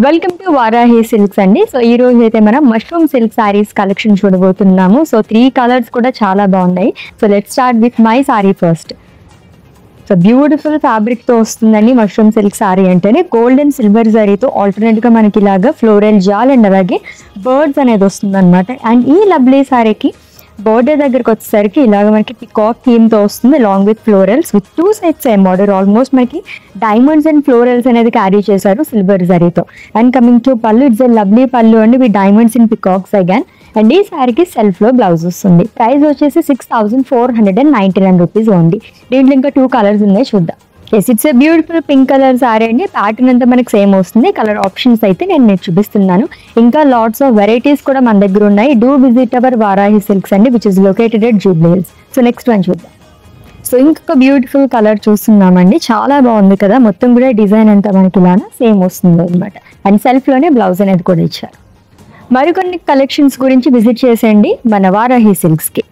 Welcome to Varahi silks అండి. So ఈ రోజు అయితే మనం మష్రూమ్ సిల్క్ సారీస్ కలెక్షన్ చూడబోతున్నాము. సో 3 కలర్స్ కూడా చాలా బాగున్నాయి. So let's start with my sorry first. So beautiful fabric తో వస్తుందండి మష్రూమ్ సిల్క్ సారీ అంటేనే. గోల్డ్ అండ్ సిల్వర్ జరీతో ఆల్టర్నేట్ గా మనకి ఇలాగా ఫ్లోరల్ జాల్ అండ్ అలాగే బర్డ్స్ అనేది వస్తుంది అనమాట. అండ్ ఈ లవ్లీ సారీకి బోర్డర్ దగ్గరకు వచ్చేసరికి ఇలాగ మనకి పికాక్ థీమ్ తో వస్తుంది long with florals with 2 sides same border. Almost మనకి డైమండ్స్ అండ్ ఫ్లోరల్స్ అనేది క్యారీ చేశారు సిల్వర్ జరీతో. అండ్ కమింగ్ టు పళ్ళు, ఇట్స్ ఎ లవ్లీ పళ్ళు అండి with diamonds in peacocks again. And ఈ శారీకి సెల్ఫ్ లో బ్లౌజ్ వస్తుంది. ప్రైస్ వచ్చేసి 6499 రూపీస్ ఓన్లీ. దీంట్లో ఇంకా 2 కలర్స్ ఉన్నాయి, చూద్దాం. Yes, it's a beautiful pink colour sorry అండి. ప్యాటర్న్ అంతా మనకి సేమ్ వస్తుంది. కలర్ ఆప్షన్స్ అయితే నేను మీకు చూపిస్తున్నాను. ఇంకా లాట్స్ ఆఫ్ వెరైటీస్ కూడా మన దగ్గర ఉన్నాయి. Do visit our Varahi silks అండి, which is located at Jubilee Hills. So next one చూద్దాం. సో ఇంకొక బ్యూటిఫుల్ కలర్ చూస్తున్నామండి. చాలా బాగుంది కదా. మొత్తం కూడా డిజైన్ అంతా మనకి ఇలానే సేమ్ వస్తుంది అనమాట. అండ్ సెల్ఫ్ లోనే బ్లౌజ్ అనేది కూడా ఇచ్చారు. మరికొన్ని కలెక్షన్స్ గురించి విజిట్ చేసేయండి మన వారాహి సిల్క్స్ కి.